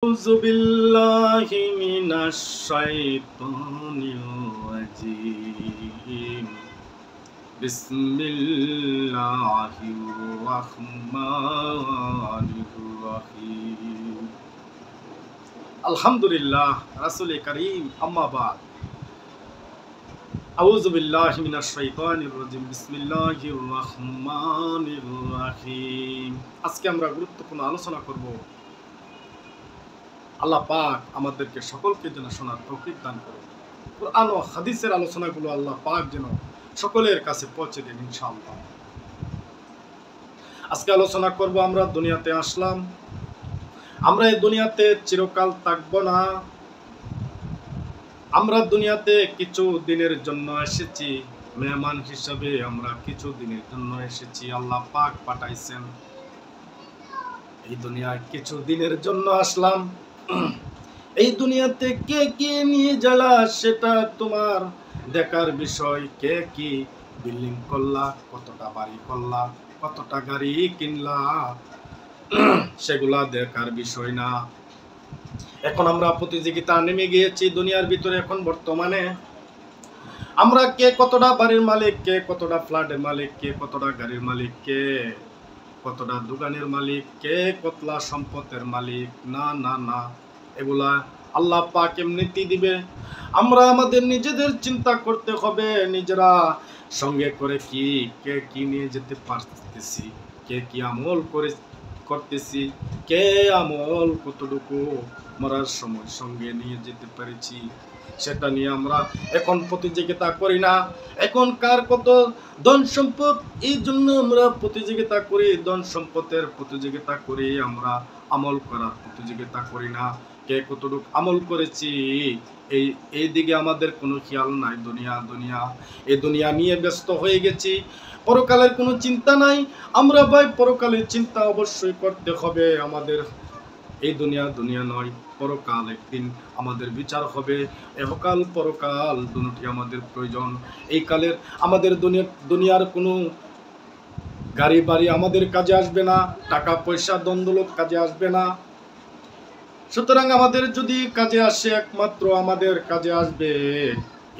أعوذ بالله من الشيطان الرجيم بسم الله الرحمن الرحيم الحمد لله رسول كريم أما بعد أعوذ بالله من الشيطان الرجيم بسم الله الرحمن الرحيم আজকে আমরা গুরুত্বপূর্ণ আলোচনা করব আল্লাহ পাক আমাদেরকে সকলকে যেন শোনার তৌফিক দান করুন। কুরআন ও হাদিসের আলোচনাগুলো আল্লাহ পাক যেন সকলের কাছে পৌঁছে দেন ইনশাআল্লাহ। আজকে আলোচনা করব আমরা দুনিয়াতে আসলাম, আমরা এই দুনিয়াতে চিরকাল থাকব না। আমরা দুনিয়াতে কিছু দিনের জন্য এসেছি, মেহমান হিসাবে আমরা কিছু দিনের জন্য এসেছি। আল্লাহ পাক পাঠাইছেন এই দুনিয়ায়, কিছু দিনের জন্য আসলাম। এই দুনিয়াতে কে কি নিয়ে জ্বালা সেটা তোমার দেখার বিষয়। কে কি বিল্ডিং করলা, কতটা বাড়ি করলা, কতটা গাড়ি কিনলা, সেগুলা দেখার বিষয় না। এখন আমরা প্রতিযোগিতা নেমে গিয়েছি দুনিয়ার ভিতরে। এখন বর্তমানে আমরা কে কতটা বাড়ির মালিক, কে কতটা ফ্ল্যাটের মালিক, কে কতটা গাড়ির মালিক, কে কতটা দোকানের মালিক, কে কতলা সম্পদের মালিক। না না না, এগুলা আল্লাহ পাক এমনিতেই দিবে। আমরা আমাদের নিজেদের চিন্তা করতে হবে, নিজেরা সঙ্গে করে কি কে কি নিয়ে যেতে পারতেছি, কে কি আমল করতেছি, কে আমল কতটুকু মরার সময় সঙ্গে নিয়ে যেতে পেরেছি, সেটা নিয়ে আমরা এখন প্রতিযোগিতা করি না। এখন কার কত ধন সম্পদ, এই জন্য আমরা প্রতিযোগিতা করি, ধন সম্পদের প্রতিযোগিতা করি, আমরা আমল করার প্রতিযোগিতা করি না। কে কতটুকু আমল করেছি এই দিকে আমাদের কোনো খেয়াল নাই। এই দুনিয়া নিয়ে ব্যস্ত হয়ে গেছি, পরকালের কোনো চিন্তা নাই। আমরা ভাই পরকালের চিন্তা অবশ্যই করতে হবে আমাদের। এই দুনিয়া নয়, পরকাল একদিন আমাদের বিচার হবে। এহকাল পরকাল দুটি আমাদের প্রয়োজন। এই কালের আমাদের দুনিয়ার কোনো গাড়ি বাড়ি আমাদের কাজে আসবে না, টাকা পয়সা দ্বন্দ্বলত কাজে আসবে না। সুতরাং আমাদের যদি কাজে আসে, একমাত্র আমাদের কাজে আসবে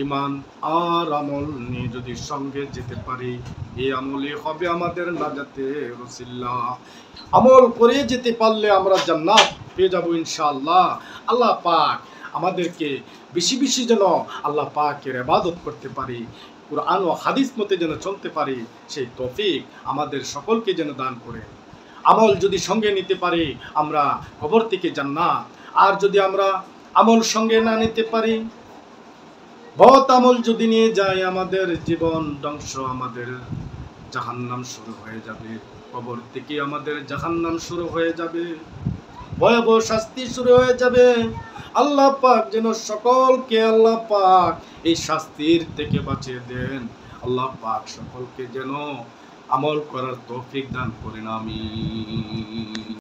ঈমান আর আমল নিয়ে যদি সঙ্গে যেতে পারি, এই আমলই হবে আমাদের নাজাতের ওসিলা। আমল করে যেতে পারলে আমরা জান্নাত পেয়ে যাব ইনশাআল্লাহ। আল্লাহ পাক আমাদেরকে বেশি বেশি যেন আল্লাহ পাকের ইবাদত করতে পারি, কুরআন ও হাদিস মতে যেন চলতে পারি, সেই তৌফিক আমাদের সকলকে যেন দান করে। আমল যদি সঙ্গে নিতে পারি আমরা কবর থেকে জান্নাত, আর যদি আমরা আমল সঙ্গে না নিতে পারি, বহুত আমল যদি নিয়ে যাই, আমাদের জীবন ধ্বংস, আমাদের জাহান্নাম শুরু হয়ে যাবে। কবর থেকে আমাদের জাহান্নাম শুরু হয়ে যাবে, ভয়াবহ শাস্তি শুরু হয়ে যাবে। আল্লাহ পাক যেন সকলকে আল্লাহ পাক এই শাস্তির থেকে বাঁচিয়ে দেন। আল্লাহ পাক সকলকে যেন আমল করার তৌফিক দান করেন। আমিন।